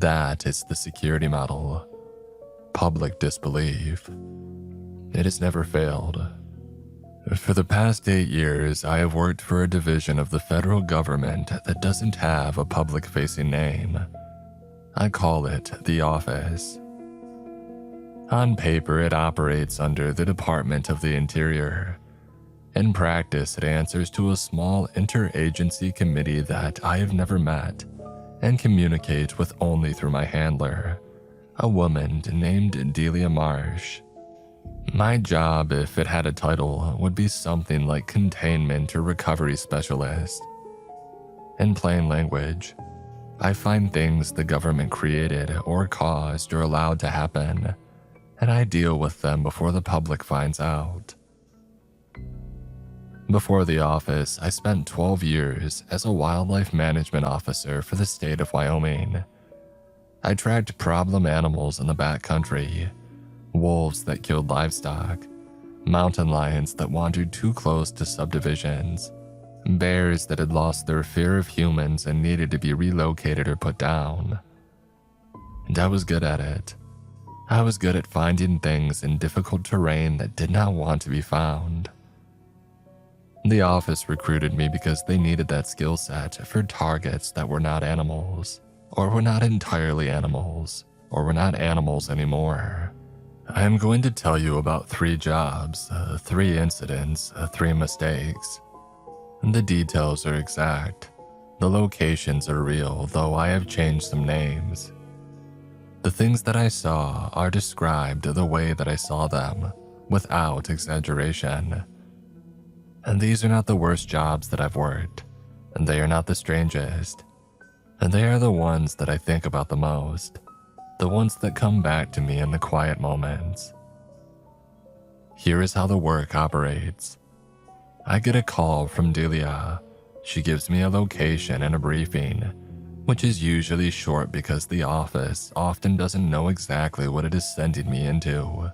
That is the security model. Public disbelief. It has never failed. For the past 8 years, I have worked for a division of the federal government that doesn't have a public-facing name. I call it the Office. On paper, it operates under the Department of the Interior. In practice, it answers to a small interagency committee that I have never met and communicate with only through my handler, a woman named Delia Marsh. My job, if it had a title, would be something like Containment or Recovery Specialist. In plain language, I find things the government created or caused or allowed to happen, and I deal with them before the public finds out. Before the office, I spent 12 years as a wildlife management officer for the state of Wyoming. I tracked problem animals in the backcountry, wolves that killed livestock, mountain lions that wandered too close to subdivisions, bears that had lost their fear of humans and needed to be relocated or put down. And I was good at it. I was good at finding things in difficult terrain that did not want to be found. The office recruited me because they needed that skill set for targets that were not animals, or were not entirely animals, or were not animals anymore. I am going to tell you about 3 jobs, 3 incidents, 3 mistakes. The details are exact. The locations are real, though I have changed some names. The things that I saw are described the way that I saw them, without exaggeration. And these are not the worst jobs that I've worked, and they are not the strangest. And they are the ones that I think about the most, the ones that come back to me in the quiet moments. Here is how the work operates. I get a call from Delia. She gives me a location and a briefing, which is usually short because the office often doesn't know exactly what it is sending me into.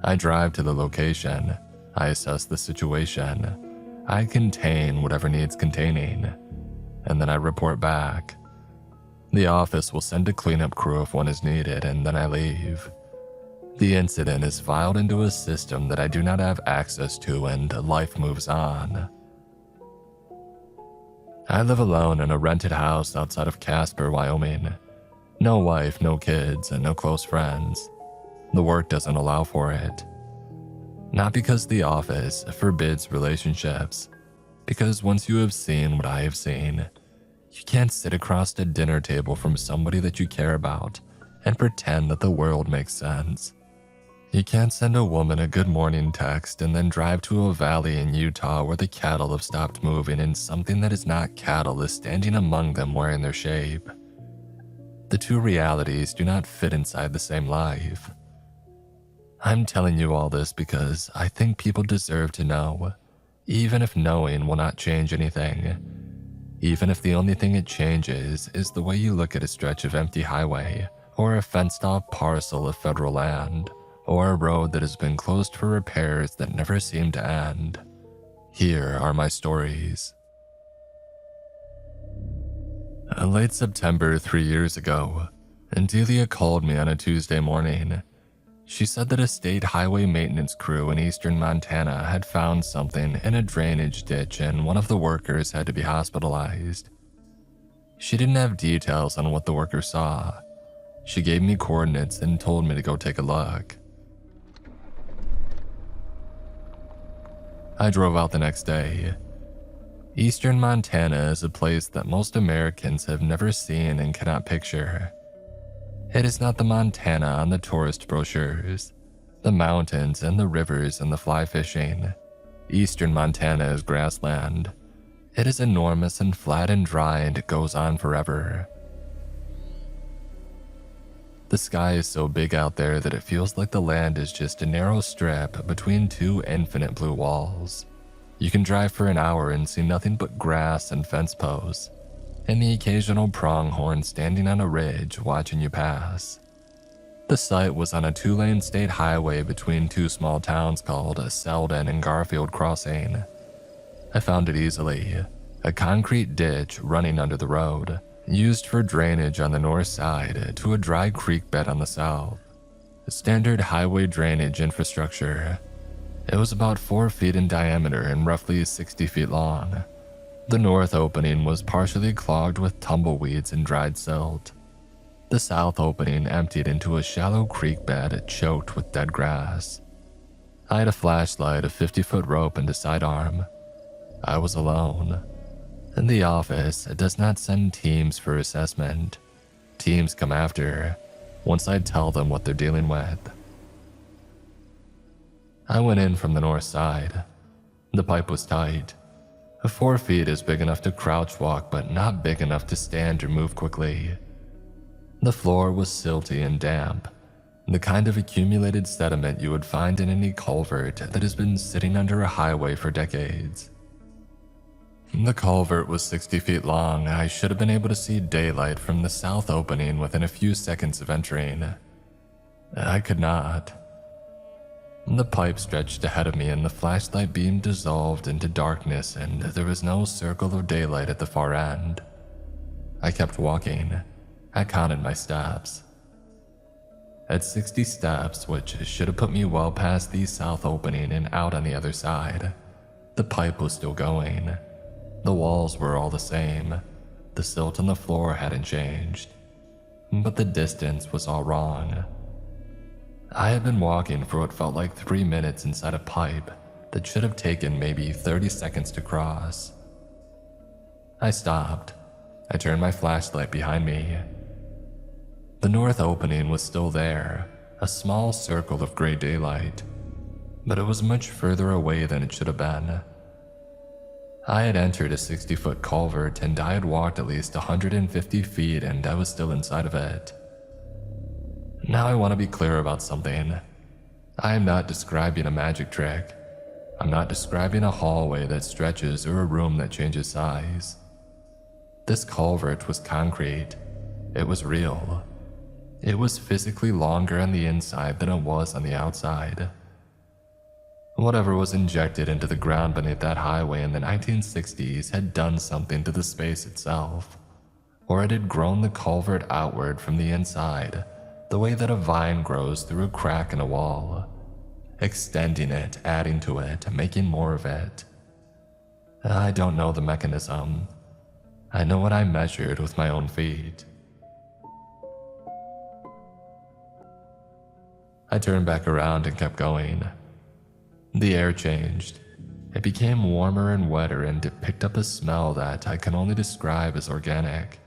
I drive to the location. I assess the situation. I contain whatever needs containing, and then I report back. The office will send a cleanup crew if one is needed, and then I leave. The incident is filed into a system that I do not have access to, and life moves on. I live alone in a rented house outside of Casper, Wyoming. No wife, no kids, and no close friends. The work doesn't allow for it. Not because the office forbids relationships, because once you have seen what I have seen, you can't sit across a dinner table from somebody that you care about and pretend that the world makes sense. You can't send a woman a good morning text and then drive to a valley in Utah where the cattle have stopped moving and something that is not cattle is standing among them wearing their shape. The two realities do not fit inside the same life. I'm telling you all this because I think people deserve to know, even if knowing will not change anything. Even if the only thing it changes is the way you look at a stretch of empty highway, or a fenced-off parcel of federal land, or a road that has been closed for repairs that never seem to end. Here are my stories. Late September 3 years ago, Delia called me on a Tuesday morning. She said that a state highway maintenance crew in eastern Montana had found something in a drainage ditch and one of the workers had to be hospitalized. She didn't have details on what the worker saw. She gave me coordinates and told me to go take a look. I drove out the next day. Eastern Montana is a place that most Americans have never seen and cannot picture. It is not the Montana on the tourist brochures, the mountains and the rivers and the fly fishing. Eastern Montana is grassland. It is enormous and flat and dry, and it goes on forever. The sky is so big out there that it feels like the land is just a narrow strip between 2 infinite blue walls. You can drive for an hour and see nothing but grass and fence posts, and the occasional pronghorn standing on a ridge watching you pass. The site was on a 2-lane state highway between 2 small towns called Selden and Garfield Crossing. I found it easily, a concrete ditch running under the road, used for drainage on the north side to a dry creek bed on the south. Standard highway drainage infrastructure. It was about 4 feet in diameter and roughly 60 feet long. The north opening was partially clogged with tumbleweeds and dried silt. The south opening emptied into a shallow creek bed choked with dead grass. I had a flashlight, a 50-foot rope, and a sidearm. I was alone. And the office does not send teams for assessment. Teams come after, once I tell them what they're dealing with. I went in from the north side. The pipe was tight. 4 feet is big enough to crouch walk, but not big enough to stand or move quickly. The floor was silty and damp, the kind of accumulated sediment you would find in any culvert that has been sitting under a highway for decades. The culvert was 60 feet long. I should have been able to see daylight from the south opening within a few seconds of entering. I could not. The pipe stretched ahead of me and the flashlight beam dissolved into darkness, and there was no circle of daylight at the far end. I kept walking. I counted my steps. At 60 steps, which should have put me well past the south opening and out on the other side, the pipe was still going. The walls were all the same. The silt on the floor hadn't changed. But the distance was all wrong. I had been walking for what felt like 3 minutes inside a pipe that should have taken maybe 30 seconds to cross. I stopped. I turned my flashlight behind me. The north opening was still there, a small circle of gray daylight, but it was much further away than it should have been. I had entered a 60-foot culvert and I had walked at least 150 feet and I was still inside of it. Now I want to be clear about something. I am not describing a magic trick. I'm not describing a hallway that stretches or a room that changes size. This culvert was concrete. It was real. It was physically longer on the inside than it was on the outside. Whatever was injected into the ground beneath that highway in the 1960s had done something to the space itself, or it had grown the culvert outward from the inside the way that a vine grows through a crack in a wall, extending it, adding to it, making more of it. I don't know the mechanism. I know what I measured with my own feet. I turned back around and kept going. The air changed. It became warmer and wetter, and it picked up a smell that I can only describe as organic.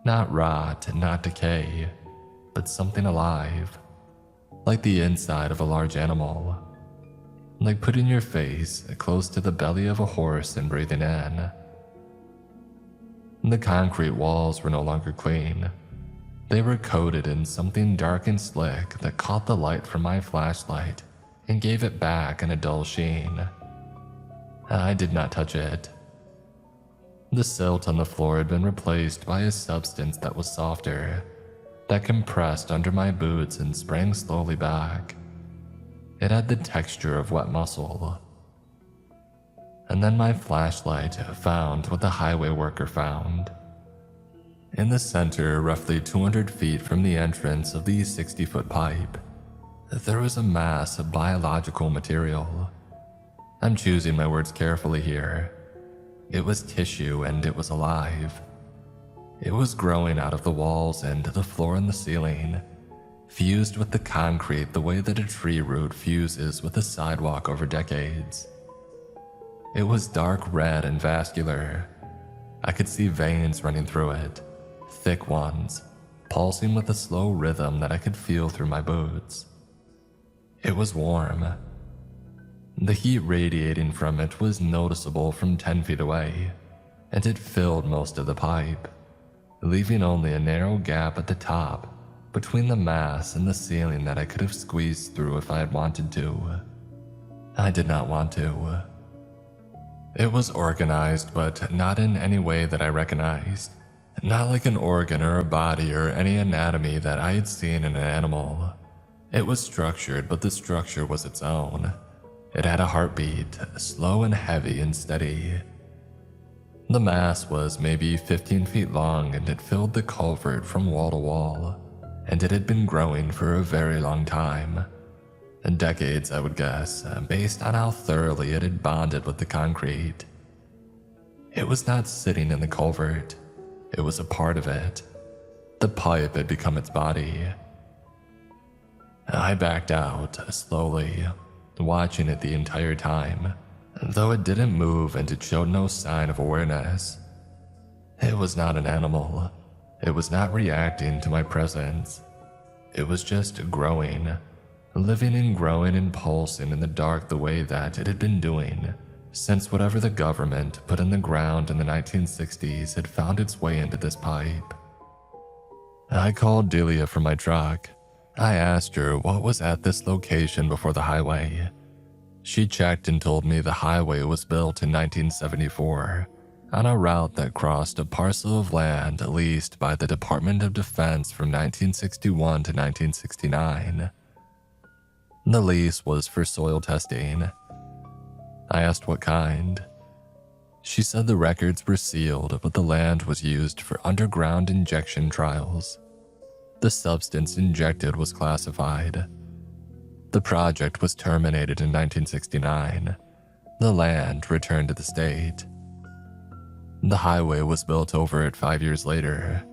Not rot, not decay, but something alive. Like the inside of a large animal. Like putting your face close to the belly of a horse and breathing in. The concrete walls were no longer clean. They were coated in something dark and slick that caught the light from my flashlight and gave it back in a dull sheen. I did not touch it. The silt on the floor had been replaced by a substance that was softer, that compressed under my boots and sprang slowly back. It had the texture of wet muscle. And then my flashlight found what the highway worker found. In the center, roughly 200 feet from the entrance of the 60-foot pipe, there was a mass of biological material. I'm choosing my words carefully here. It was tissue and it was alive. It was growing out of the walls and the floor and the ceiling, fused with the concrete the way that a tree root fuses with a sidewalk over decades. It was dark red and vascular. I could see veins running through it, thick ones, pulsing with a slow rhythm that I could feel through my boots. It was warm. The heat radiating from it was noticeable from 10 feet away, and it filled most of the pipe, leaving only a narrow gap at the top between the mass and the ceiling that I could have squeezed through if I had wanted to. I did not want to. It was organized, but not in any way that I recognized. Not like an organ or a body or any anatomy that I had seen in an animal. It was structured, but the structure was its own. It had a heartbeat, slow and heavy and steady. The mass was maybe 15 feet long and it filled the culvert from wall to wall, and it had been growing for a very long time. Decades, I would guess, based on how thoroughly it had bonded with the concrete. It was not sitting in the culvert, it was a part of it. The pipe had become its body. I backed out, slowly, watching it the entire time, though it didn't move and it showed no sign of awareness. It was not an animal. It was not reacting to my presence. It was just growing, living and growing and pulsing in the dark the way that it had been doing since whatever the government put in the ground in the 1960s had found its way into this pipe. I called Delia from my truck. I asked her what was at this location before the highway. She checked and told me the highway was built in 1974 on a route that crossed a parcel of land leased by the Department of Defense from 1961 to 1969. The lease was for soil testing. I asked what kind. She said the records were sealed, but the land was used for underground injection trials. The substance injected was classified. The project was terminated in 1969. The land returned to the state. The highway was built over it 5 years later.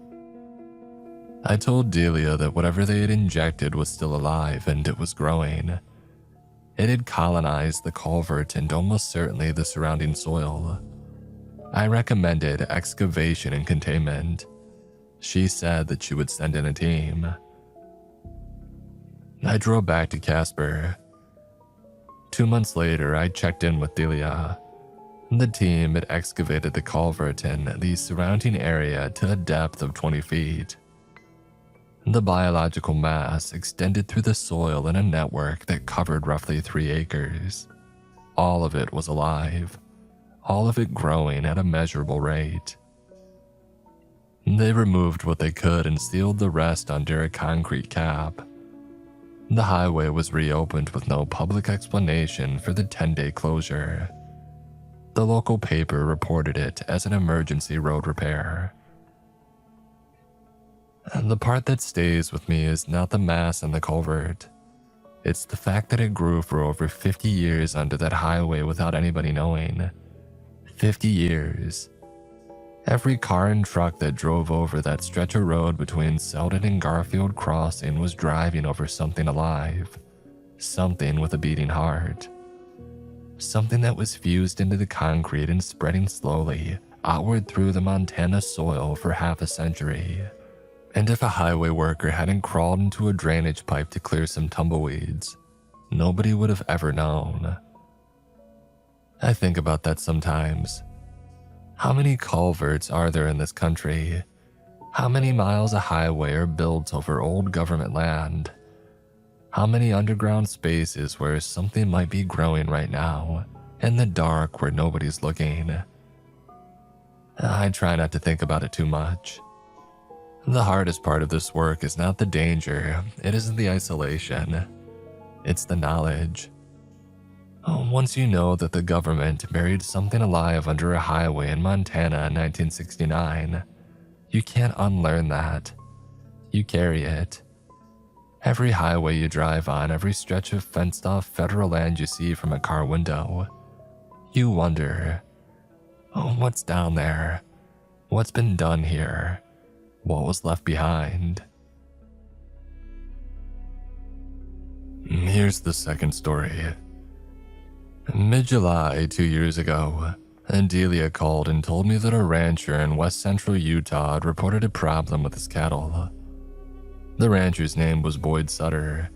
I told Delia that whatever they had injected was still alive and it was growing. It had colonized the culvert and almost certainly the surrounding soil. I recommended excavation and containment. She said that she would send in a team. I drove back to Casper. 2 months later, I checked in with Delia. The team had excavated the culvert and the surrounding area to a depth of 20 feet. The biological mass extended through the soil in a network that covered roughly 3 acres. All of it was alive, all of it growing at a measurable rate. They removed what they could and sealed the rest under a concrete cap. The highway was reopened with no public explanation for the 10-day closure. The local paper reported it as an emergency road repair. And the part that stays with me is not the mass in the culvert. It's the fact that it grew for over 50 years under that highway without anybody knowing. 50 years. Every car and truck that drove over that stretch of road between Selden and Garfield Crossing was driving over something alive. Something with a beating heart. Something that was fused into the concrete and spreading slowly outward through the Montana soil for half a century. And if a highway worker hadn't crawled into a drainage pipe to clear some tumbleweeds, nobody would have ever known. I think about that sometimes. How many culverts are there in this country? How many miles of highway are built over old government land? How many underground spaces where something might be growing right now, in the dark where nobody's looking? I try not to think about it too much. The hardest part of this work is not the danger, it isn't the isolation. It's the knowledge. Once you know that the government buried something alive under a highway in Montana in 1969, you can't unlearn that. You carry it. Every highway you drive on, every stretch of fenced-off federal land you see from a car window, you wonder, what's down there? What's been done here? What was left behind? Here's the second story. Mid-July 2 years ago, Delia called and told me that a rancher in west central Utah had reported a problem with his cattle. The rancher's name was Boyd Sutter.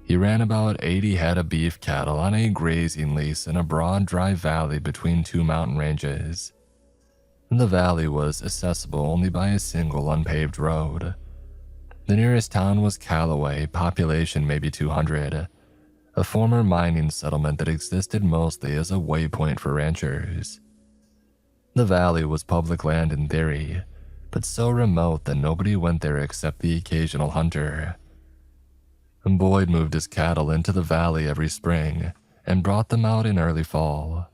He ran about 80 head of beef cattle on a grazing lease in a broad, dry valley between 2 mountain ranges. The valley was accessible only by a single unpaved road. The nearest town was Callaway, population maybe 200, a former mining settlement that existed mostly as a waypoint for ranchers. The valley was public land in theory, but so remote that nobody went there except the occasional hunter. Boyd moved his cattle into the valley every spring and brought them out in early fall.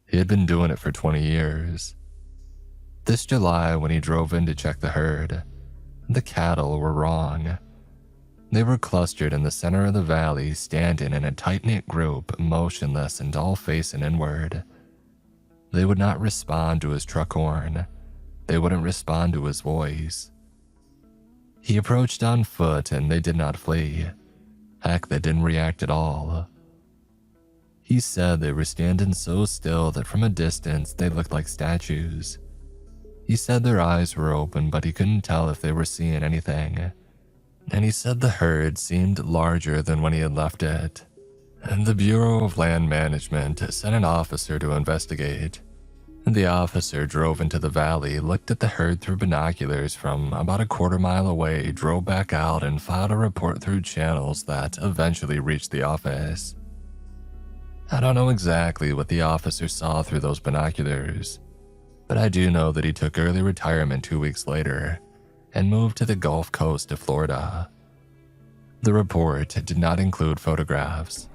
He had been doing it for 20 years. This July, when he drove in to check the herd, the cattle were wrong. They were clustered in the center of the valley, standing in a tight-knit group, motionless and all facing inward. They would not respond to his truck horn. They wouldn't respond to his voice. He approached on foot and they did not flee. Heck, they didn't react at all. He said they were standing so still that from a distance they looked like statues. He said their eyes were open, but he couldn't tell if they were seeing anything. And he said the herd seemed larger than when he had left it. And the Bureau of Land Management sent an officer to investigate. The officer drove into the valley, looked at the herd through binoculars from about a quarter-mile away, drove back out, and filed a report through channels that eventually reached the office. I don't know exactly what the officer saw through those binoculars, but I do know that he took early retirement 2 weeks later and moved to the Gulf Coast of Florida. The report did not include photographs.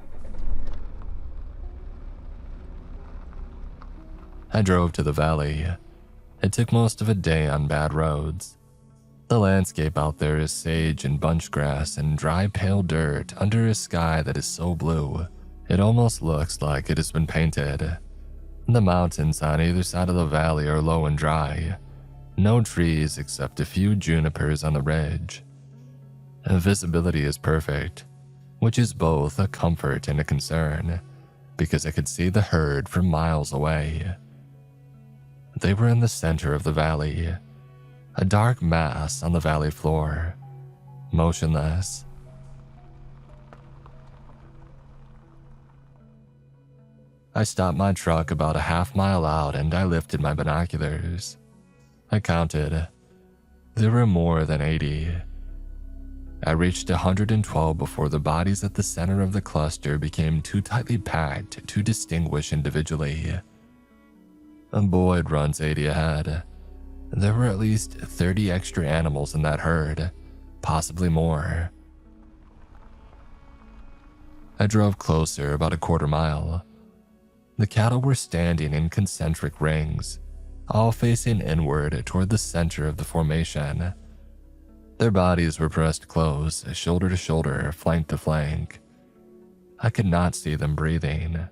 I drove to the valley. It took most of a day on bad roads. The landscape out there is sage and bunch grass and dry pale dirt under a sky that is so blue, it almost looks like it has been painted. The mountains on either side of the valley are low and dry. No trees except a few junipers on the ridge. Visibility is perfect, which is both a comfort and a concern, because I could see the herd from miles away. They were in the center of the valley, a dark mass on the valley floor, motionless. I stopped my truck about a half-mile out and I lifted my binoculars. I counted. There were more than 80. I reached 112 before the bodies at the center of the cluster became too tightly packed to distinguish individually. Boyd runs 80 ahead. There were at least 30 extra animals in that herd, possibly more. I drove closer, about a quarter mile. The cattle were standing in concentric rings, all facing inward toward the center of the formation. Their bodies were pressed close, shoulder to shoulder, flank to flank. I could not see them breathing.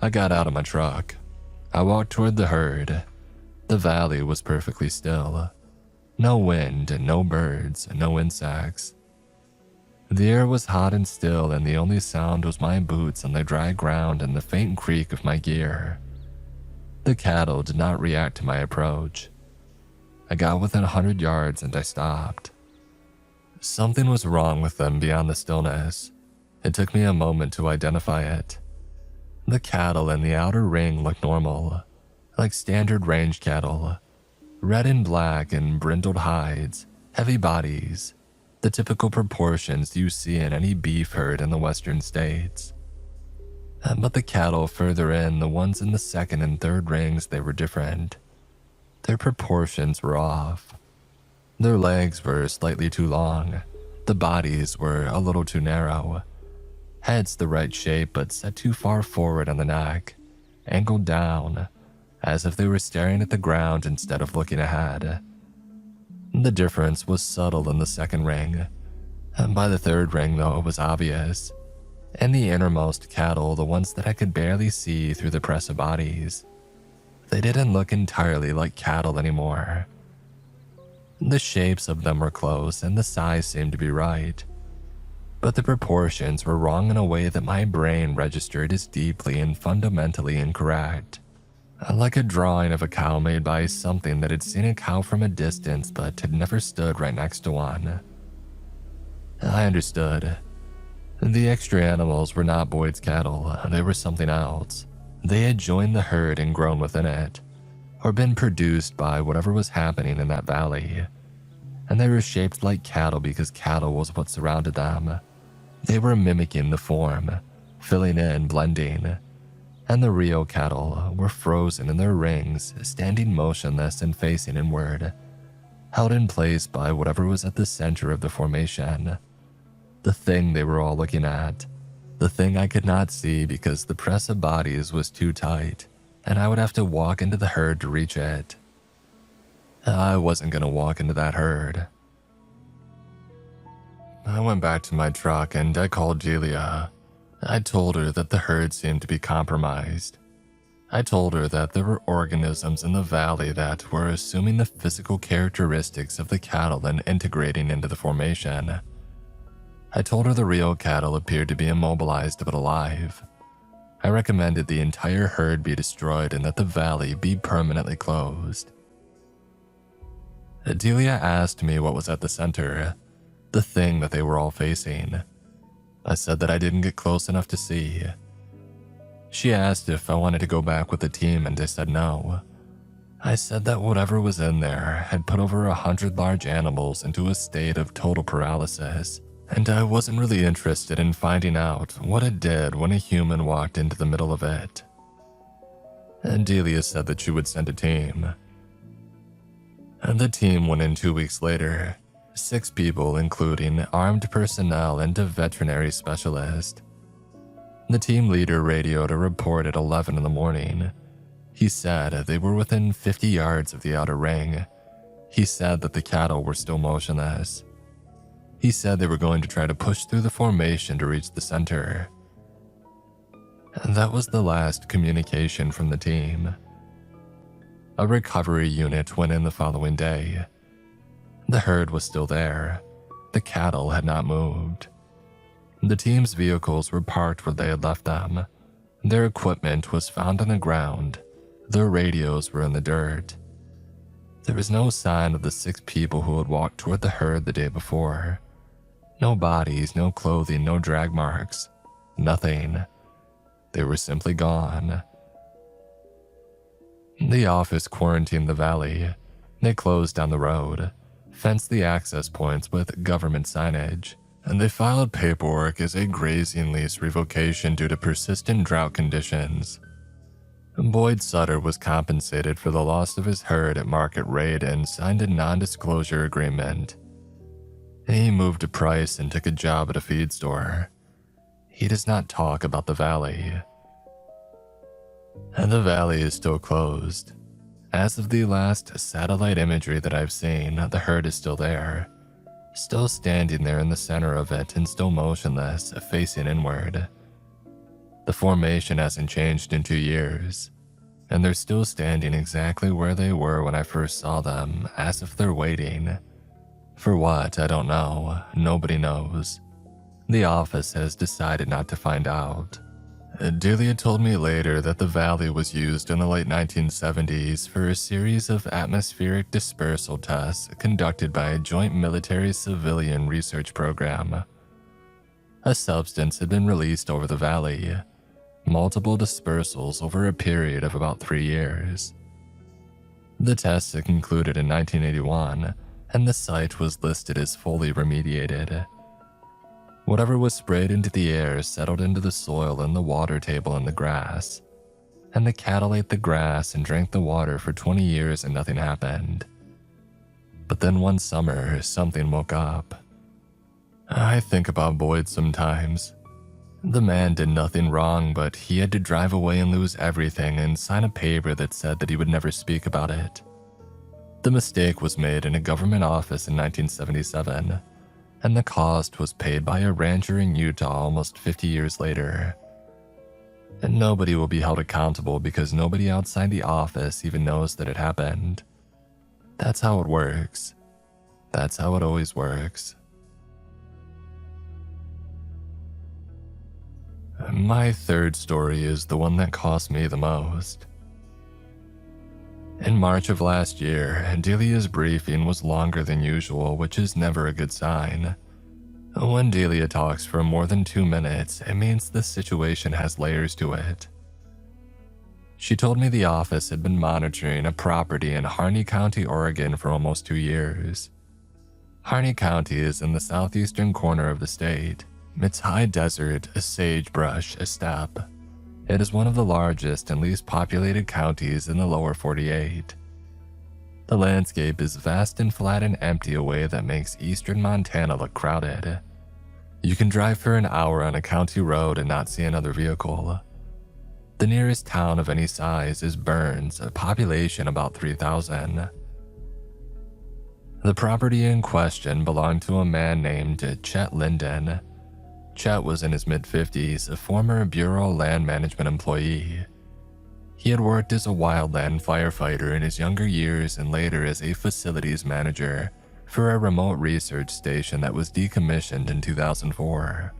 I got out of my truck. I walked toward the herd. The valley was perfectly still. No wind, no birds, no insects. The air was hot and still, and the only sound was my boots on the dry ground and the faint creak of my gear. The cattle did not react to my approach. I got within 100 yards and I stopped. Something was wrong with them beyond the stillness. It took me a moment to identify it. The cattle in the outer ring looked normal, like standard range cattle. Red and black and brindled hides, heavy bodies, the typical proportions you see in any beef herd in the western states. But the cattle further in, the ones in the second and third rings, they were different. Their proportions were off. Their legs were slightly too long. The bodies were a little too narrow. Heads the right shape but set too far forward on the neck, angled down, as if they were staring at the ground instead of looking ahead. The difference was subtle in the second ring. By the third ring, though, it was obvious. In the innermost cattle, the ones that I could barely see through the press of bodies, they didn't look entirely like cattle anymore. The shapes of them were close and the size seemed to be right, but the proportions were wrong in a way that my brain registered as deeply and fundamentally incorrect. Like a drawing of a cow made by something that had seen a cow from a distance but had never stood right next to one. I understood. The extra animals were not Boyd's cattle, they were something else. They had joined the herd and grown within it, or been produced by whatever was happening in that valley. And they were shaped like cattle because cattle was what surrounded them. They were mimicking the form, filling in, blending. And the real cattle were frozen in their rings, standing motionless and facing inward, held in place by whatever was at the center of the formation. The thing they were all looking at, the thing I could not see because the press of bodies was too tight, and I would have to walk into the herd to reach it. I wasn't going to walk into that herd. I went back to my truck and I called Delia. I told her that the herd seemed to be compromised. I told her that there were organisms in the valley that were assuming the physical characteristics of the cattle and integrating into the formation. I told her the real cattle appeared to be immobilized but alive. I recommended the entire herd be destroyed and that the valley be permanently closed. Delia asked me what was at the center, the thing that they were all facing. I said that I didn't get close enough to see. She asked if I wanted to go back with the team and I said no. I said that whatever was in there had put over 100 large animals into a state of total paralysis, and I wasn't really interested in finding out what it did when a human walked into the middle of it. And Delia said that she would send a team. And the team went in 2 weeks later, 6 people including armed personnel and a veterinary specialist. The team leader radioed a report at 11 in the morning. He said they were within 50 yards of the outer ring. He said that the cattle were still motionless. He said they were going to try to push through the formation to reach the center. And that was the last communication from the team. A recovery unit went in the following day. The herd was still there. The cattle had not moved. The team's vehicles were parked where they had left them. Their equipment was found on the ground. Their radios were in the dirt. There was no sign of the 6 people who had walked toward the herd the day before. No bodies, no clothing, no drag marks. Nothing. They were simply gone. The office quarantined the valley. They closed down the road, fenced the access points with government signage, and they filed paperwork as a grazing lease revocation due to persistent drought conditions. Boyd Sutter was compensated for the loss of his herd at market rate and signed a non-disclosure agreement. He moved to Price and took a job at a feed store. He does not talk about the valley. And the valley is still closed. As of the last satellite imagery that I've seen, the herd is still there. Still standing there in the center of it and still motionless, facing inward. The formation hasn't changed in 2 years, and they're still standing exactly where they were when I first saw them, as if they're waiting. For what, I don't know. Nobody knows. The office has decided not to find out. Delia told me later that the valley was used in the late 1970s for a series of atmospheric dispersal tests conducted by a joint military-civilian research program. A substance had been released over the valley, multiple dispersals over a period of about 3 years. The tests had concluded in 1981, and the site was listed as fully remediated. Whatever was sprayed into the air settled into the soil and the water table and the grass, and the cattle ate the grass and drank the water for 20 years and nothing happened. But then one summer, something woke up. I think about Boyd sometimes. The man did nothing wrong, but he had to drive away and lose everything and sign a paper that said that he would never speak about it. The mistake was made in a government office in 1977, and the cost was paid by a rancher in Utah almost 50 years later. And nobody will be held accountable because nobody outside the office even knows that it happened. That's how it works. That's how it always works. My third story is the one that cost me the most. In March of last year, Delia's briefing was longer than usual, which is never a good sign. When Delia talks for more than 2 minutes, it means the situation has layers to it. She told me the office had been monitoring a property in Harney County, Oregon for almost 2 years. Harney County is in the southeastern corner of the state. It's high desert, a sagebrush, a steppe. It is one of the largest and least populated counties in the lower 48. The landscape is vast and flat and empty, a way that makes eastern Montana look crowded. You can drive for an hour on a county road and not see another vehicle. The nearest town of any size is Burns, a population about 3,000. The property in question belonged to a man named Chet Linden. Chet was in his mid-50s, a former Bureau of Land Management employee. He had worked as a wildland firefighter in his younger years and later as a facilities manager for a remote research station that was decommissioned in 2004.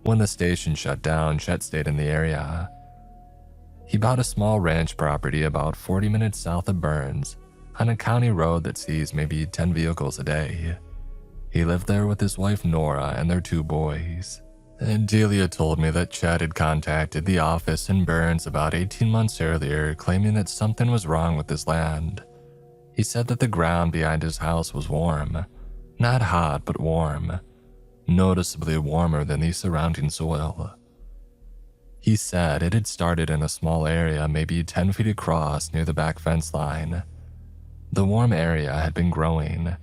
When the station shut down, Chet stayed in the area. He bought a small ranch property about 40 minutes south of Burns on a county road that sees maybe 10 vehicles a day. He lived there with his wife Nora and their 2 boys. And Delia told me that Chet had contacted the office in Burns about 18 months earlier, claiming that something was wrong with his land. He said that the ground behind his house was warm. Not hot, but warm. Noticeably warmer than the surrounding soil. He said it had started in a small area maybe 10 feet across near the back fence line. The warm area had been growing.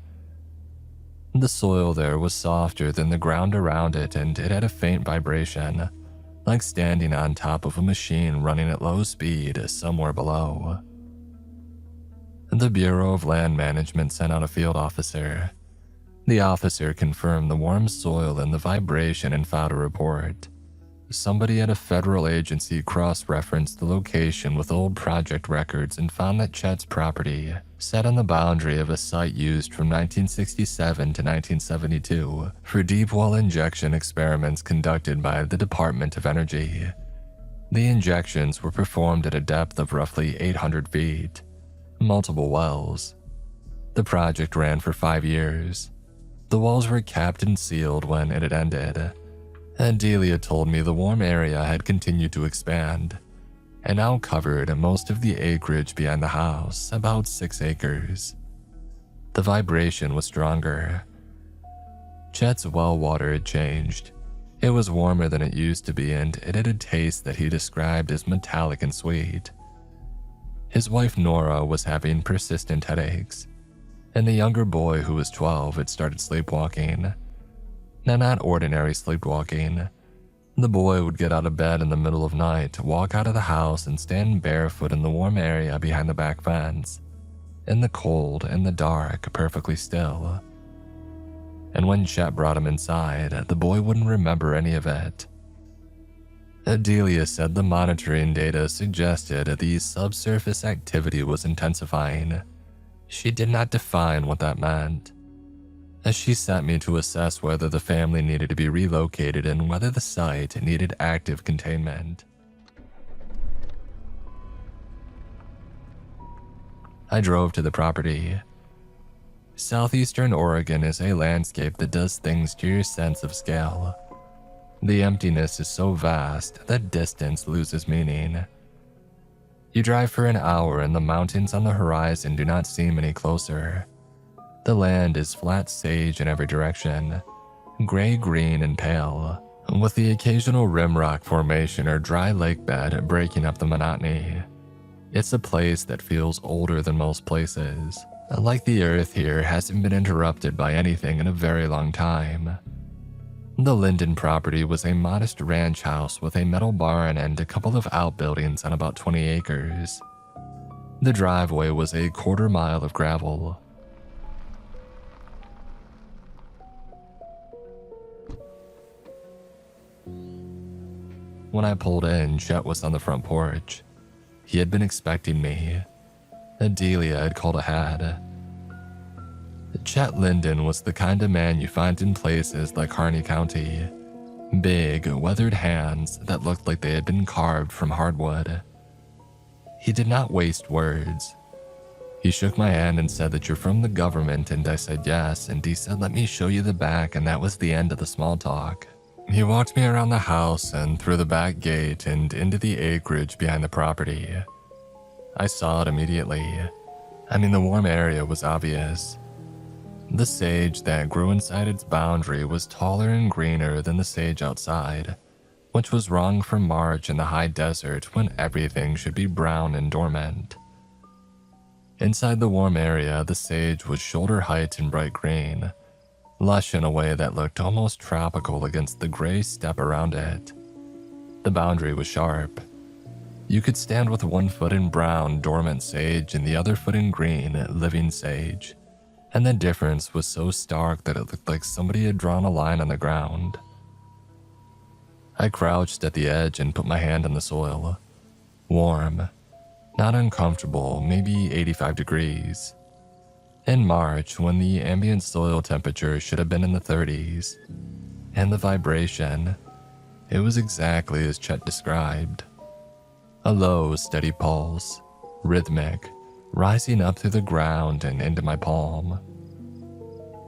The soil there was softer than the ground around it, and it had a faint vibration, like standing on top of a machine running at low speed somewhere below. The Bureau of Land Management sent out a field officer. The officer confirmed the warm soil and the vibration and filed a report. Somebody at a federal agency cross-referenced the location with old project records and found that Chet's property sat on the boundary of a site used from 1967 to 1972 for deep well injection experiments conducted by the Department of Energy. The injections were performed at a depth of roughly 800 feet, multiple wells. The project ran for 5 years. The wells were capped and sealed when it had ended. And Delia told me the warm area had continued to expand, and now covered most of the acreage behind the house, about 6 acres. The vibration was stronger. Chet's well water had changed. It was warmer than it used to be, and it had a taste that he described as metallic and sweet. His wife Nora was having persistent headaches, and the younger boy, who was 12, had started sleepwalking. Now, not ordinary sleepwalking. The boy would get out of bed in the middle of night, walk out of the house, and stand barefoot in the warm area behind the back fence, in the cold, in the dark, perfectly still. And when Chet brought him inside, the boy wouldn't remember any of it. Delia said the monitoring data suggested the subsurface activity was intensifying. She did not define what that meant. As she sent me to assess whether the family needed to be relocated and whether the site needed active containment. I drove to the property. Southeastern Oregon is a landscape that does things to your sense of scale. The emptiness is so vast that distance loses meaning. You drive for an hour and the mountains on the horizon do not seem any closer. The land is flat sage in every direction, gray-green and pale, with the occasional rim rock formation or dry lake bed breaking up the monotony. It's a place that feels older than most places, like the earth here hasn't been interrupted by anything in a very long time. The Linden property was a modest ranch house with a metal barn and a couple of outbuildings on about 20 acres. The driveway was a quarter-mile of gravel. When I pulled in, Chet was on the front porch. He had been expecting me. Delia had called ahead. Chet Linden was the kind of man you find in places like Harney County. Big, weathered hands that looked like they had been carved from hardwood. He did not waste words. He shook my hand and said that you're from the government, and I said yes, and he said let me show you the back, and that was the end of the small talk. He walked me around the house and through the back gate and into the acreage behind the property. I saw it immediately. The warm area was obvious. The sage that grew inside its boundary was taller and greener than the sage outside, which was wrong for March in the high desert when everything should be brown and dormant. Inside the warm area, the sage was shoulder height and bright green, lush in a way that looked almost tropical against the gray steppe around it. The boundary was sharp. You could stand with one foot in brown, dormant sage and the other foot in green, living sage, and the difference was so stark that it looked like somebody had drawn a line on the ground. I crouched at the edge and put my hand on the soil. Warm, not uncomfortable, maybe 85 degrees. In March, when the ambient soil temperature should have been in the 30s, and the vibration, it was exactly as Chet described. A low, steady pulse, rhythmic, rising up through the ground and into my palm.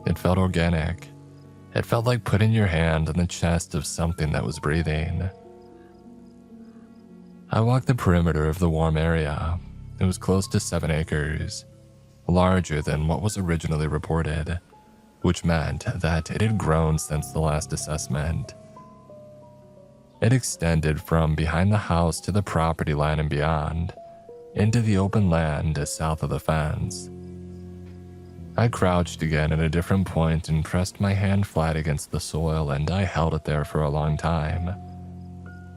It felt organic. It felt like putting your hand on the chest of something that was breathing. I walked the perimeter of the warm area. It was close to 7 acres, larger than what was originally reported, which meant that it had grown since the last assessment. It extended from behind the house to the property line and beyond, into the open land south of the fence. I crouched again at a different point and pressed my hand flat against the soil, and I held it there for a long time.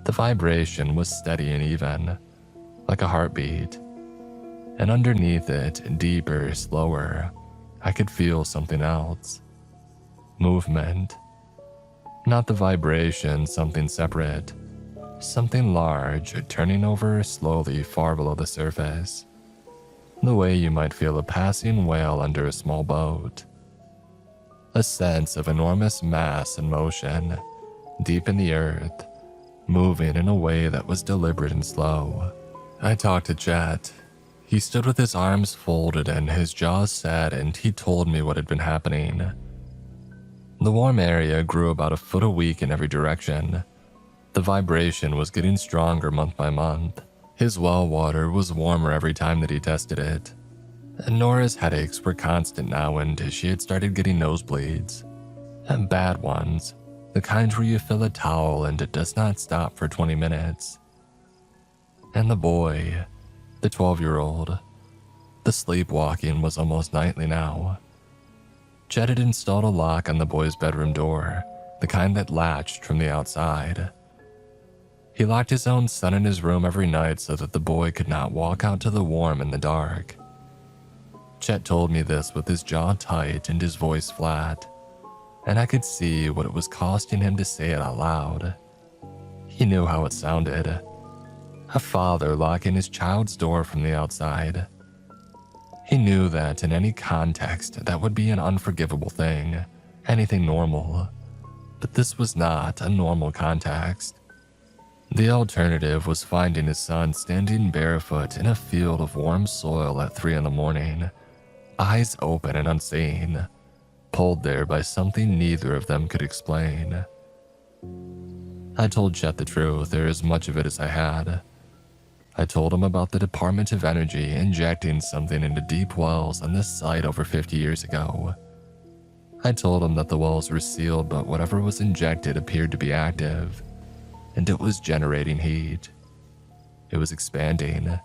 The vibration was steady and even, like a heartbeat. And underneath it, deeper, slower, I could feel something else. Movement. Not the vibration, something separate. Something large, turning over slowly far below the surface. The way you might feel a passing whale under a small boat. A sense of enormous mass and motion, deep in the earth, moving in a way that was deliberate and slow. I talked to Chet. He stood with his arms folded and his jaws set, and he told me what had been happening. The warm area grew about a foot a week in every direction. The vibration was getting stronger month by month. His well water was warmer every time that he tested it. And Nora's headaches were constant now, and she had started getting nosebleeds. And bad ones, the kind where you fill a towel and it does not stop for 20 minutes. And the boy, the 12-year-old, the sleepwalking was almost nightly now. Chet had installed a lock on the boy's bedroom door, the kind that latched from the outside. He locked his own son in his room every night so that the boy could not walk out to the warm in the dark. Chet told me this with his jaw tight and his voice flat, and I could see what it was costing him to say it out loud. He knew how it sounded. A father locking his child's door from the outside. He knew that in any context that would be an unforgivable thing, anything normal. But this was not a normal context. The alternative was finding his son standing barefoot in a field of warm soil at 3 a.m, eyes open and unseeing, pulled there by something neither of them could explain. I told Chet the truth, or as much of it as I had. I told him about the Department of Energy injecting something into deep wells on this site over 50 years ago. I told him that the wells were sealed, but whatever was injected appeared to be active, and it was generating heat. It was expanding.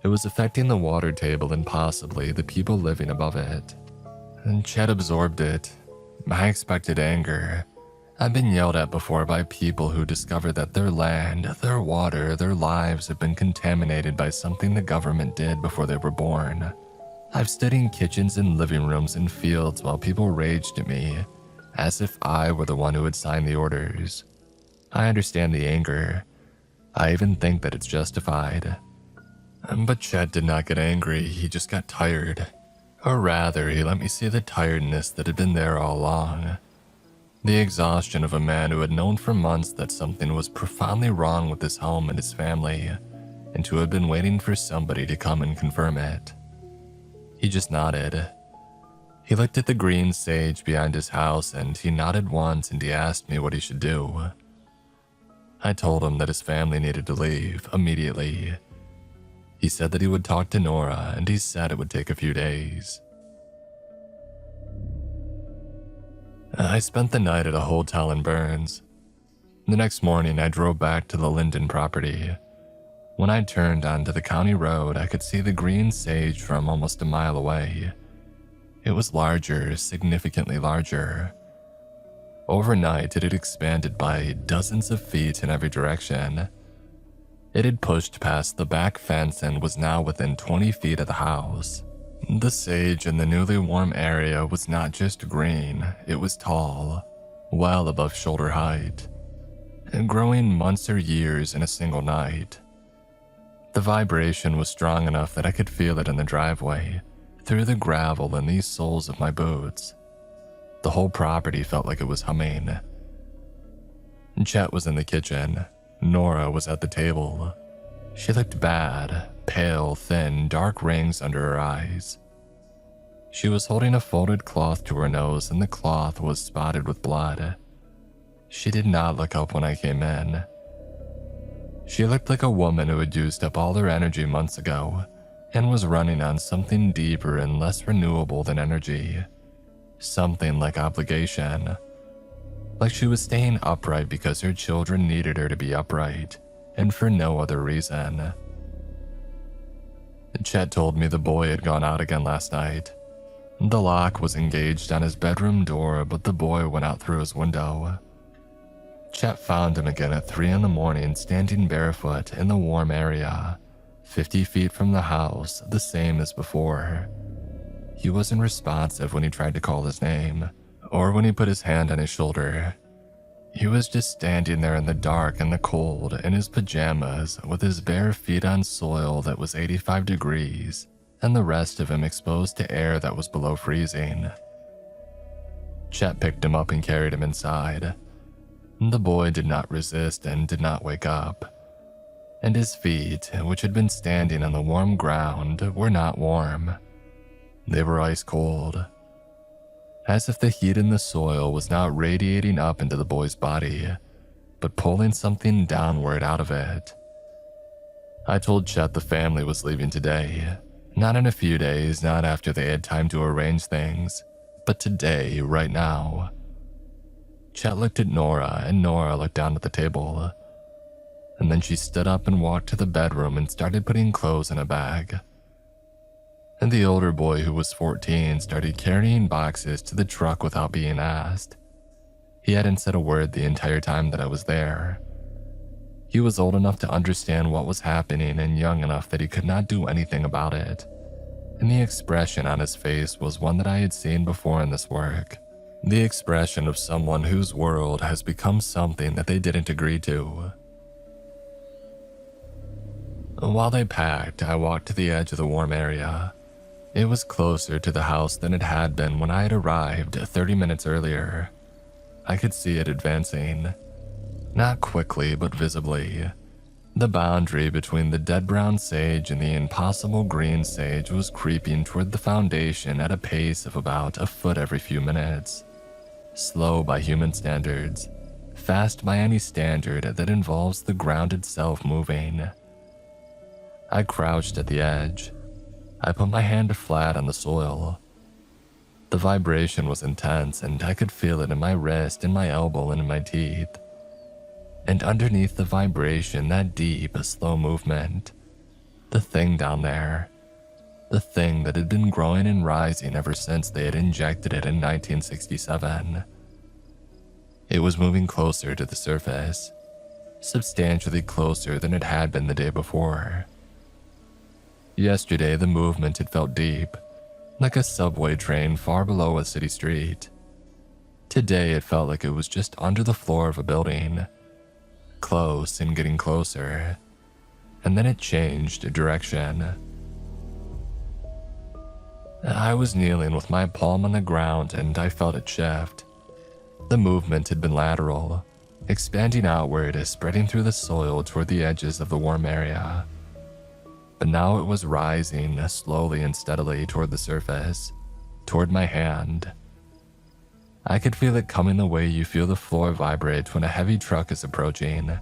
It was affecting the water table and possibly the people living above it. And Chet absorbed it. I expected anger. I've been yelled at before by people who discover that their land, their water, their lives have been contaminated by something the government did before they were born. I've stood in kitchens and living rooms and fields while people raged at me, as if I were the one who had signed the orders. I understand the anger. I even think that it's justified. But Chet did not get angry, he just got tired. Or rather, he let me see the tiredness that had been there all along. The exhaustion of a man who had known for months that something was profoundly wrong with his home and his family, and who had been waiting for somebody to come and confirm it. He just nodded. He looked at the green sage behind his house, and he nodded once, and he asked me what he should do. I told him that his family needed to leave immediately. He said that he would talk to Nora, and he said it would take a few days. I spent the night at a hotel in Burns. The next morning, I drove back to the Linden property. When I turned onto the county road, I could see the green sage from almost a mile away. It was larger, significantly larger. Overnight, it had expanded by dozens of feet in every direction. It had pushed past the back fence and was now within 20 feet of the house. The sage in the newly warm area was not just green, it was tall, well above shoulder height, and growing months or years in a single night. The vibration was strong enough that I could feel it in the driveway, through the gravel in these soles of my boots. The whole property felt like it was humming. Chet was in the kitchen. Nora was at the table. She looked bad, pale, thin, dark rings under her eyes. She was holding a folded cloth to her nose and the cloth was spotted with blood. She did not look up when I came in. She looked like a woman who had used up all her energy months ago and was running on something deeper and less renewable than energy. Something like obligation. Like she was staying upright because her children needed her to be upright, and for no other reason. Chet told me the boy had gone out again last night. The lock was engaged on his bedroom door, but the boy went out through his window. Chet found him again at 3 a.m, standing barefoot in the warm area, 50 feet from the house, the same as before. He wasn't responsive when he tried to call his name, or when he put his hand on his shoulder. He was just standing there in the dark and the cold, in his pajamas, with his bare feet on soil that was 85 degrees, and the rest of him exposed to air that was below freezing. Chet picked him up and carried him inside. The boy did not resist and did not wake up. And his feet, which had been standing on the warm ground, were not warm. They were ice cold. As if the heat in the soil was not radiating up into the boy's body, but pulling something downward out of it. I told Chet the family was leaving today. Not in a few days, not after they had time to arrange things, but today, right now. Chet looked at Nora, and Nora looked down at the table. And then she stood up and walked to the bedroom and started putting clothes in a bag. And the older boy, who was 14, started carrying boxes to the truck without being asked. He hadn't said a word the entire time that I was there. He was old enough to understand what was happening and young enough that he could not do anything about it. And the expression on his face was one that I had seen before in this work. The expression of someone whose world has become something that they didn't agree to. While they packed, I walked to the edge of the warm area. It was closer to the house than it had been when I had arrived 30 minutes earlier. I could see it advancing. Not quickly, but visibly. The boundary between the dead brown sage and the impossible green sage was creeping toward the foundation at a pace of about a foot every few minutes. Slow by human standards, fast by any standard that involves the ground itself moving. I crouched at the edge. I put my hand flat on the soil. The vibration was intense and I could feel it in my wrist, in my elbow, and in my teeth. And underneath the vibration, that deep, slow movement, the thing down there, the thing that had been growing and rising ever since they had injected it in 1967. It was moving closer to the surface, substantially closer than it had been the day before. Yesterday, the movement had felt deep, like a subway train far below a city street. Today, it felt like it was just under the floor of a building, close and getting closer, and then it changed direction. I was kneeling with my palm on the ground and I felt it shift. The movement had been lateral, expanding outward, spreading through the soil toward the edges of the warm area. But now it was rising slowly and steadily toward the surface, toward my hand. I could feel it coming the way you feel the floor vibrate when a heavy truck is approaching.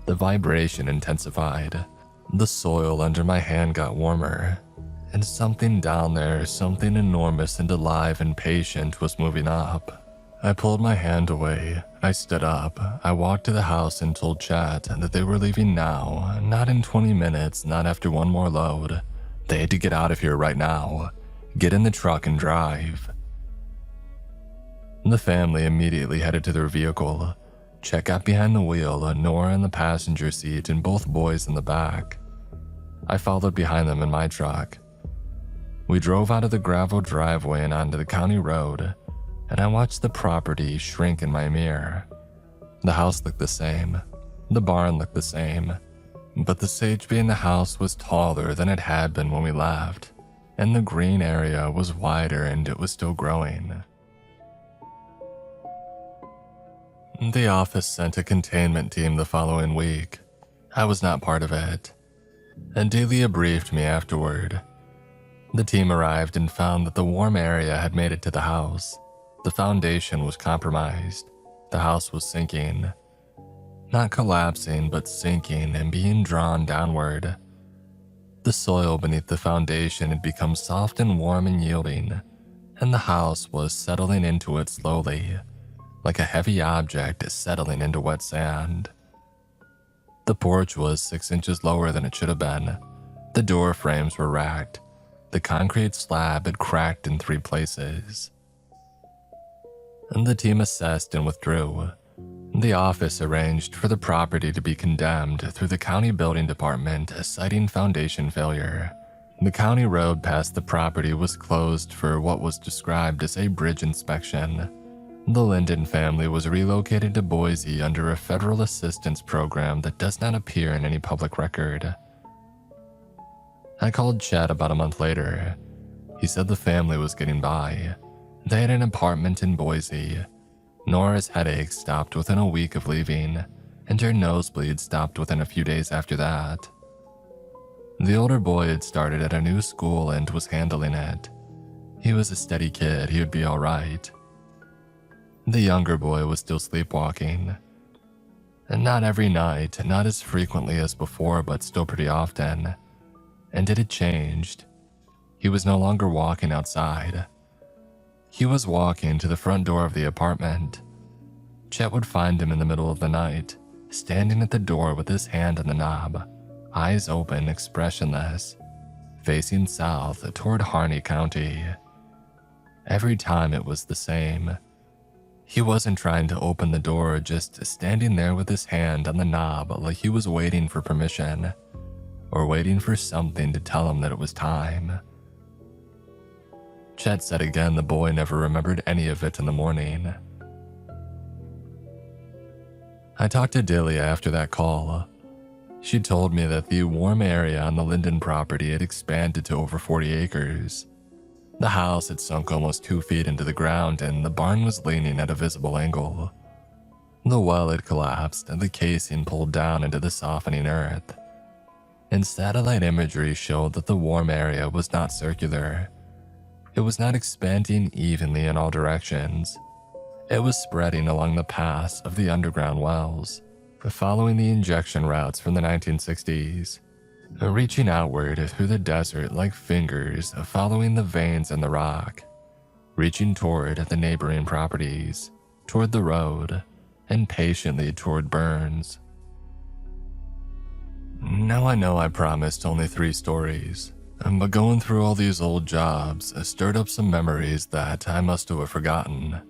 The vibration intensified. The soil under my hand got warmer, and something down there, something enormous and alive and patient, was moving up. I pulled my hand away. I stood up. I walked to the house and told Chet that they were leaving now, not in 20 minutes, not after one more load. They had to get out of here right now. Get in the truck and drive. The family immediately headed to their vehicle. Chet got behind the wheel, Nora in the passenger seat, and both boys in the back. I followed behind them in my truck. We drove out of the gravel driveway and onto the county road, and I watched the property shrink in my mirror. The house looked the same. The barn looked the same. But the sage behind the house was taller than it had been when we left, and the green area was wider and it was still growing. The office sent a containment team the following week. I was not part of it. And Delia briefed me afterward. The team arrived and found that the warm area had made it to the house. The foundation was compromised. The house was sinking. Not collapsing, but sinking and being drawn downward. The soil beneath the foundation had become soft and warm and yielding, and the house was settling into it slowly, like a heavy object settling into wet sand. The porch was 6 inches lower than it should have been. The door frames were racked. The concrete slab had cracked in 3 places. And the team assessed and withdrew. The office arranged for the property to be condemned through the county building department, citing foundation failure. The county road past the property was closed for what was described as a bridge inspection. The Linden family was relocated to Boise under a federal assistance program that does not appear in any public record. I called Chet about a month later. He said the family was getting by. They had an apartment in Boise. Nora's headaches stopped within a week of leaving, and her nosebleed stopped within a few days after that. The older boy had started at a new school and was handling it. He was a steady kid, he would be all right. The younger boy was still sleepwalking. And not every night, not as frequently as before, but still pretty often. And it had changed. He was no longer walking outside. He was walking to the front door of the apartment. Chet would find him in the middle of the night, standing at the door with his hand on the knob, eyes open, expressionless, facing south toward Harney County. Every time it was the same. He wasn't trying to open the door, just standing there with his hand on the knob like he was waiting for permission, or waiting for something to tell him that it was time. Chet said again the boy never remembered any of it in the morning. I talked to Delia after that call. She told me that the warm area on the Linden property had expanded to over 40 acres. The house had sunk almost 2 feet into the ground and the barn was leaning at a visible angle. The well had collapsed and the casing pulled down into the softening earth. And satellite imagery showed that the warm area was not circular. It was not expanding evenly in all directions. It was spreading along the paths of the underground wells, following the injection routes from the 1960s, reaching outward through the desert like fingers following the veins in the rock, reaching toward the neighboring properties, toward the road, and patiently toward Burns. Now I know I promised only 3 stories, but going through all these old jobs stirred up some memories that I must have forgotten.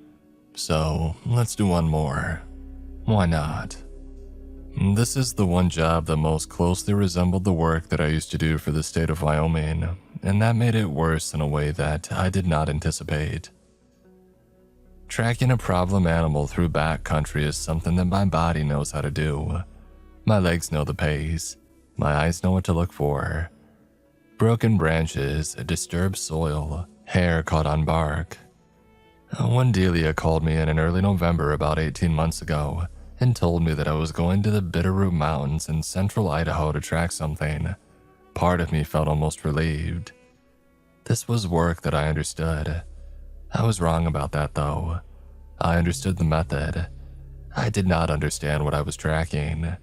So let's do one more. Why not? This is the one job that most closely resembled the work that I used to do for the state of Wyoming, and that made it worse in a way that I did not anticipate. Tracking a problem animal through backcountry is something that my body knows how to do. My legs know the pace. My eyes know what to look for. Broken branches, disturbed soil, hair caught on bark. When Delia called me in early November about 18 months ago and told me that I was going to the Bitterroot Mountains in central Idaho to track something, part of me felt almost relieved. This was work that I understood. I was wrong about that though. I understood the method. I did not understand what I was tracking.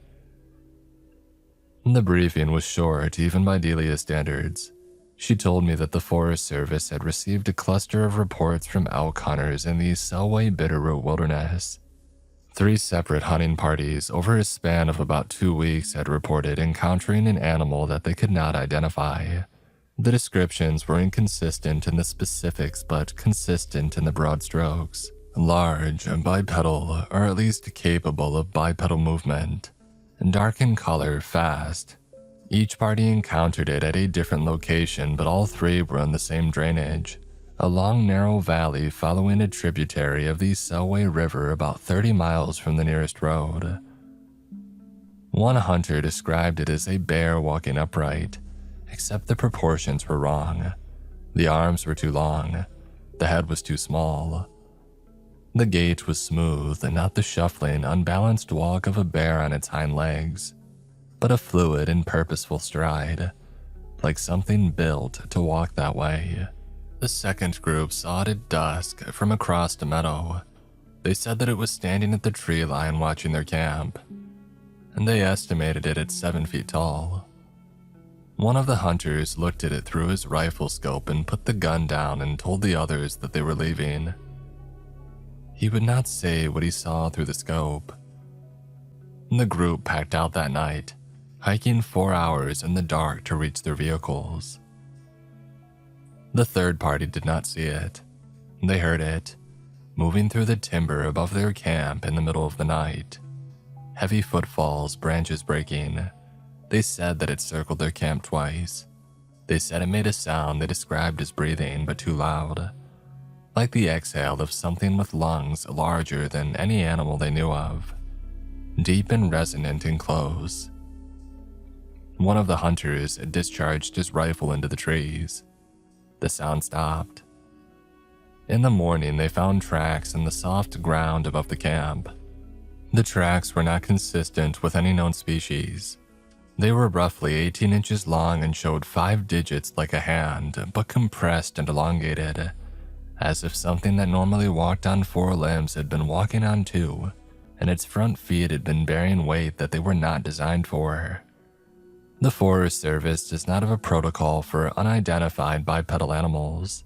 The briefing was short, even by Delia's standards. She told me that the Forest Service had received a cluster of reports from elk hunters in the Selway Bitterroot Wilderness. 3 separate hunting parties over a span of about 2 weeks had reported encountering an animal that they could not identify. The descriptions were inconsistent in the specifics but consistent in the broad strokes, Large, bipedal, or at least capable of bipedal movement. Dark in color, fast. Each party encountered it at a different location, but all three were in the same drainage. A long, narrow valley following a tributary of the Selway River about 30 miles from the nearest road. One hunter described it as a bear walking upright, except the proportions were wrong. The arms were too long. The head was too small. The gait was smooth and not the shuffling, unbalanced walk of a bear on its hind legs, but a fluid and purposeful stride, like something built to walk that way. The second group saw it at dusk from across the meadow. They said that it was standing at the tree line watching their camp, and they estimated it at 7 feet tall. One of the hunters looked at it through his rifle scope and put the gun down and told the others that they were leaving. He would not say what he saw through the scope. The group packed out that night, hiking 4 hours in the dark to reach their vehicles. The third party did not see it. They heard it, moving through the timber above their camp in the middle of the night. Heavy footfalls, branches breaking. They said that it circled their camp twice. They said it made a sound they described as breathing, but too loud, like the exhale of something with lungs larger than any animal they knew of, deep and resonant and close. One of the hunters discharged his rifle into the trees. The sound stopped. In the morning, they found tracks in the soft ground above the camp. The tracks were not consistent with any known species. They were roughly 18 inches long and showed 5 digits like a hand, but compressed and elongated, as if something that normally walked on 4 limbs had been walking on 2, and its front feet had been bearing weight that they were not designed for. The Forest Service does not have a protocol for unidentified bipedal animals.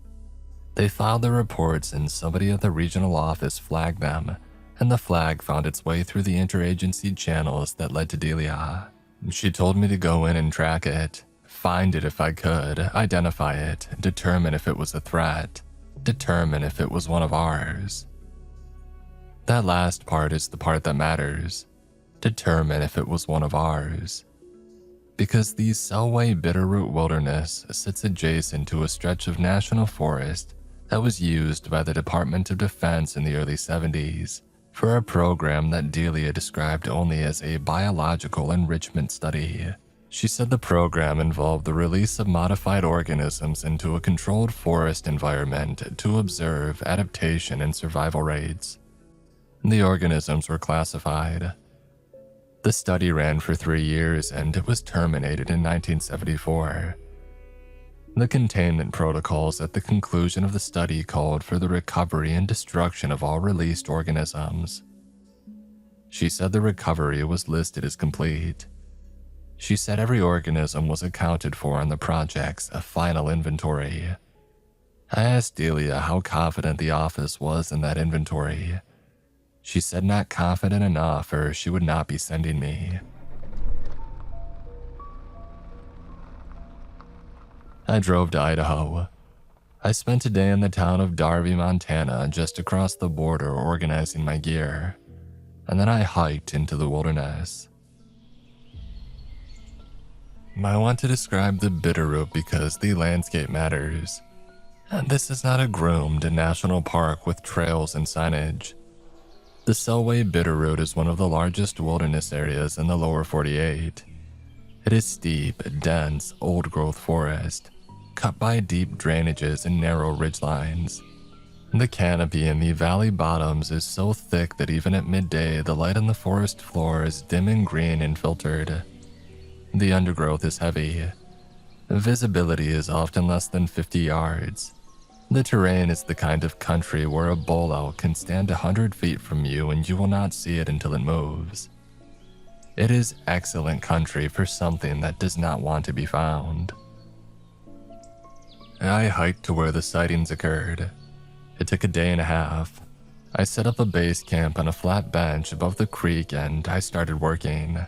They filed their reports and somebody at the regional office flagged them, and the flag found its way through the interagency channels that led to Delia. She told me to go in and track it, find it if I could, identify it, determine if it was a threat, determine if it was one of ours. That last part is the part that matters. Determine if it was one of ours. Because the Selway Bitterroot Wilderness sits adjacent to a stretch of national forest that was used by the Department of Defense in the early 70s for a program that Delia described only as a biological enrichment study. She said the program involved the release of modified organisms into a controlled forest environment to observe adaptation and survival rates. The organisms were classified. The study ran for 3 years and it was terminated in 1974. The containment protocols at the conclusion of the study called for the recovery and destruction of all released organisms. She said the recovery was listed as complete. She said every organism was accounted for in the project's final inventory. I asked Delia how confident the office was in that inventory. She said not confident enough or she would not be sending me. I drove to Idaho. I spent a day in the town of Darby, Montana, just across the border organizing my gear, and then I hiked into the wilderness. I want to describe the Bitterroot because the landscape matters. And this is not a groomed national park with trails and signage. The Selway Bitterroot is one of the largest wilderness areas in the lower 48. It is steep, dense, old-growth forest, cut by deep drainages and narrow ridgelines. The canopy in the valley bottoms is so thick that even at midday, the light on the forest floor is dim and green and filtered. The undergrowth is heavy. Visibility is often less than 50 yards. The terrain is the kind of country where a bull elk can stand 100 feet from you and you will not see it until it moves. It is excellent country for something that does not want to be found. I hiked to where the sightings occurred. It took a day and a half. I set up a base camp on a flat bench above the creek and I started working.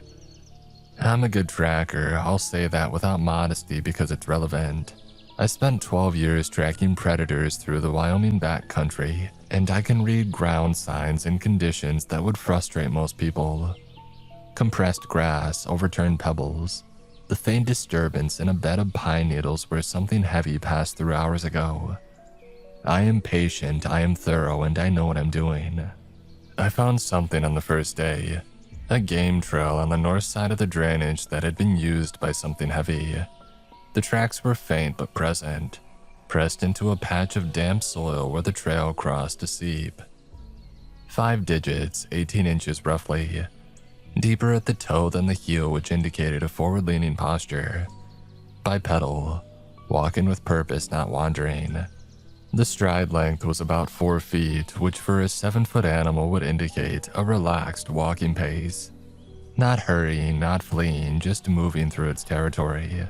I'm a good tracker, I'll say that without modesty because it's relevant. I spent 12 years tracking predators through the Wyoming backcountry, and I can read ground signs and conditions that would frustrate most people. Compressed grass, overturned pebbles, the faint disturbance in a bed of pine needles where something heavy passed through hours ago. I am patient, I am thorough, and I know what I'm doing. I found something on the first day, a game trail on the north side of the drainage that had been used by something heavy. The tracks were faint but present, pressed into a patch of damp soil where the trail crossed a seep. 5 digits, 18 inches roughly, deeper at the toe than the heel, which indicated a forward-leaning posture. Bipedal, walking with purpose, not wandering. The stride length was about 4 feet, which for a 7-foot animal would indicate a relaxed walking pace. Not hurrying, not fleeing, just moving through its territory.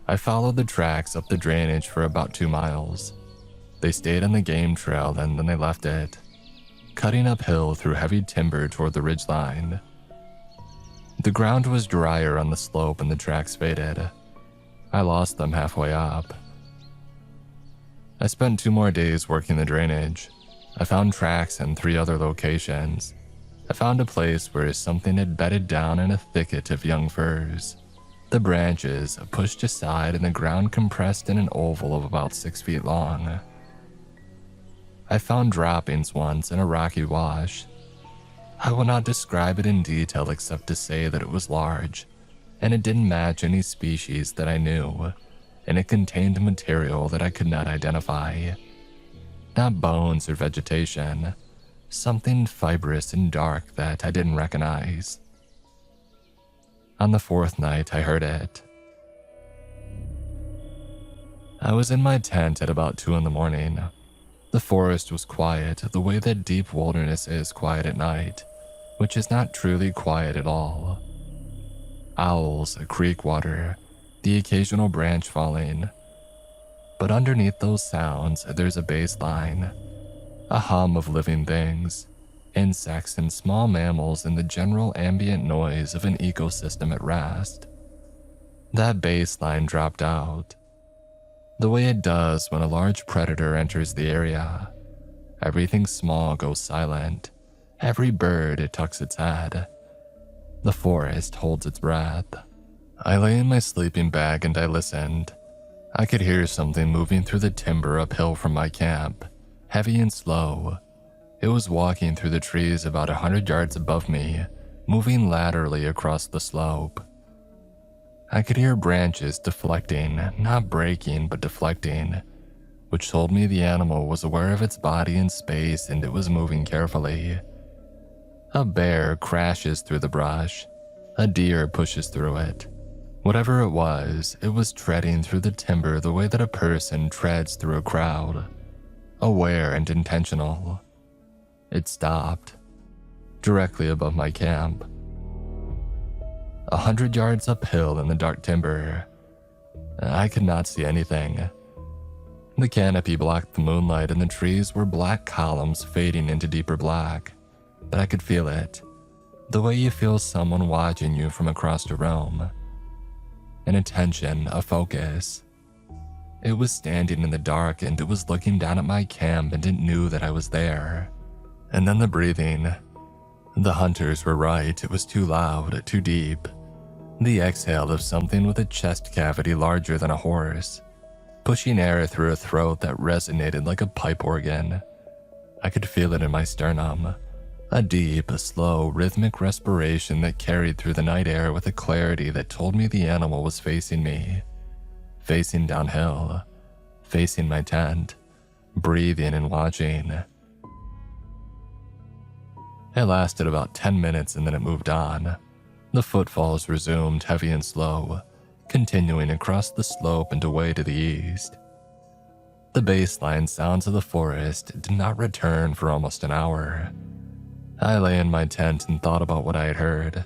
I followed the tracks up the drainage for about 2 miles. They stayed on the game trail and then they left it, cutting uphill through heavy timber toward the ridgeline. The ground was drier on the slope and the tracks faded. I lost them halfway up. I spent 2 more days working the drainage. I found tracks in 3 other locations. I found a place where something had bedded down in a thicket of young firs. The branches pushed aside and the ground compressed in an oval of about 6 feet long. I found droppings once in a rocky wash. I will not describe it in detail except to say that it was large, and it didn't match any species that I knew, and it contained material that I could not identify. Not bones or vegetation, something fibrous and dark that I didn't recognize. On the 4th night, I heard it. I was in my tent at about 2 in the morning. The forest was quiet, the way that deep wilderness is quiet at night, which is not truly quiet at all. Owls, creek water, the occasional branch falling. But underneath those sounds, there's a bass line, a hum of living things, insects and small mammals, and the general ambient noise of an ecosystem at rest. That bass line dropped out, the way it does when a large predator enters the area. Everything small goes silent. Every bird tucks its head. The forest holds its breath. I lay in my sleeping bag and I listened. I could hear something moving through the timber uphill from my camp, heavy and slow. It was walking through the trees about 100 yards above me, moving laterally across the slope. I could hear branches deflecting, not breaking, but deflecting, which told me the animal was aware of its body in space and it was moving carefully. A bear crashes through the brush. A deer pushes through it. Whatever it was treading through the timber the way that a person treads through a crowd, aware and intentional. It stopped, directly above my camp. 100 yards uphill in the dark timber. I could not see anything. The canopy blocked the moonlight and the trees were black columns fading into deeper black, but I could feel it, the way you feel someone watching you from across a room. An attention, a focus. It was standing in the dark and it was looking down at my camp and it knew that I was there. And then the breathing. The hunters were right, it was too loud, too deep. The exhale of something with a chest cavity larger than a horse, pushing air through a throat that resonated like a pipe organ. I could feel it in my sternum. A deep, slow, rhythmic respiration that carried through the night air with a clarity that told me the animal was facing me. Facing downhill, facing my tent, breathing and watching. It lasted about 10 minutes and then it moved on. The footfalls resumed heavy and slow, continuing across the slope and away to the east. The baseline sounds of the forest did not return for almost an hour. I lay in my tent and thought about what I had heard.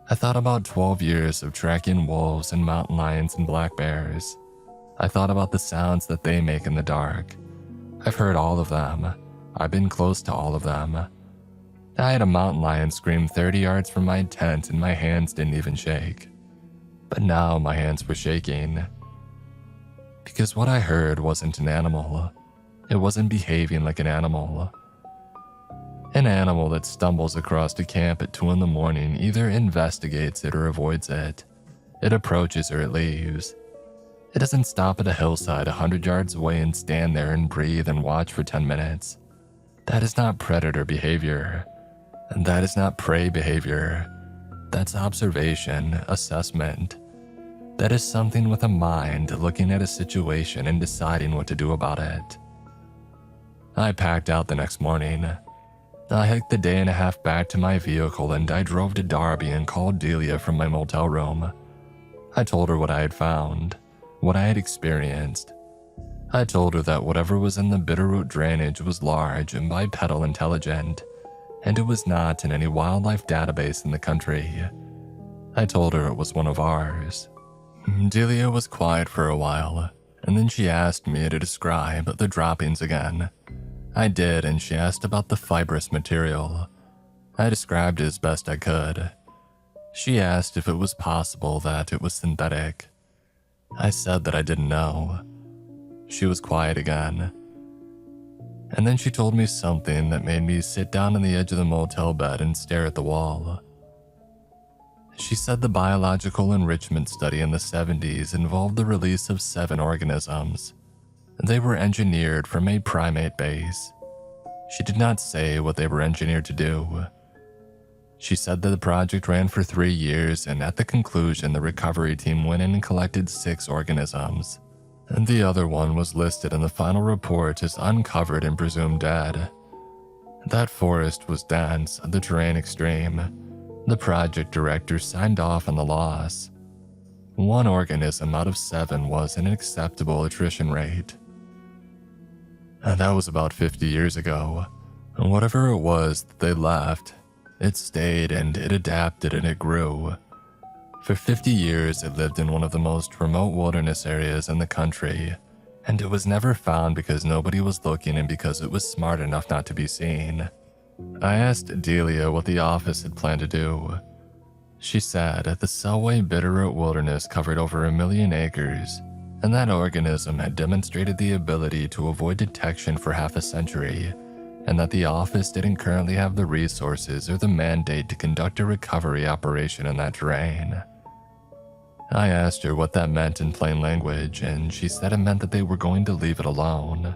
I thought about 12 years of tracking wolves and mountain lions and black bears. I thought about the sounds that they make in the dark. I've heard all of them. I've been close to all of them. I had a mountain lion scream 30 yards from my tent and my hands didn't even shake. But now my hands were shaking. because what I heard wasn't an animal. It wasn't behaving like an animal. An animal that stumbles across a camp at 2 in the morning either investigates it or avoids it. It approaches or it leaves. It doesn't stop at a hillside 100 yards away and stand there and breathe and watch for 10 minutes. That is not predator behavior. And that is not prey behavior. That's observation, assessment. That is something with a mind looking at a situation and deciding what to do about it. I packed out the next morning. I hiked the day and a half back to my vehicle and I drove to Darby and called Delia from my motel room. I told her what I had found, what I had experienced. I told her that whatever was in the Bitterroot drainage was large and bipedal intelligent, and it was not in any wildlife database in the country. I told her it was one of ours. Delia was quiet for a while, and then she asked me to describe the droppings again. I did, and she asked about the fibrous material. I described it as best I could. She asked if it was possible that it was synthetic. I said that I didn't know. She was quiet again. And then she told me something that made me sit down on the edge of the motel bed and stare at the wall. She said the biological enrichment study in the 70s involved the release of 7 organisms. They were engineered from a primate base. She did not say what they were engineered to do. She said that the project ran for 3 years, and at the conclusion, the recovery team went in and collected 6 organisms. And the other one was listed in the final report as uncovered and presumed dead. That forest was dense, the terrain extreme. The project director signed off on the loss. 1 organism out of 7 was an acceptable attrition rate. And that was about 50 years ago. And whatever it was that they left, it stayed and it adapted and it grew. For 50 years, it lived in one of the most remote wilderness areas in the country, and it was never found because nobody was looking and because it was smart enough not to be seen. I asked Delia what the office had planned to do. She said the Selway Bitterroot Wilderness covered over 1 million acres, and that organism had demonstrated the ability to avoid detection for half a century, and that the office didn't currently have the resources or the mandate to conduct a recovery operation in that terrain. I asked her what that meant in plain language, and she said it meant that they were going to leave it alone.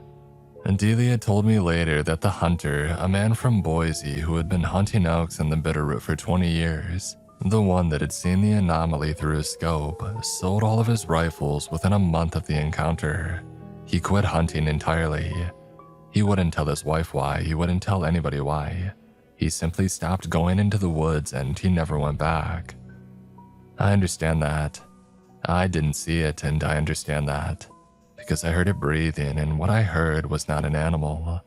And Delia told me later that the hunter, a man from Boise who had been hunting elks in the Bitterroot for 20 years, the one that had seen the anomaly through his scope, sold all of his rifles within a month of the encounter. He quit hunting entirely. He wouldn't tell his wife why, he wouldn't tell anybody why. He simply stopped going into the woods and he never went back. I understand that. I didn't see it, and I understand that. Because I heard it breathing, and what I heard was not an animal.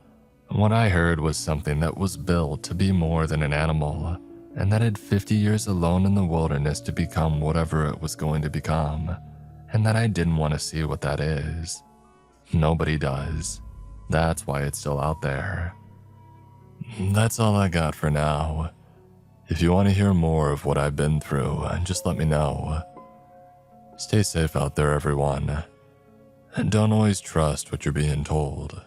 What I heard was something that was built to be more than an animal, and that had 50 years alone in the wilderness to become whatever it was going to become, and that I didn't want to see what that is. Nobody does. That's why it's still out there. That's all I got for now. If you want to hear more of what I've been through, just let me know. Stay safe out there, everyone. And don't always trust what you're being told.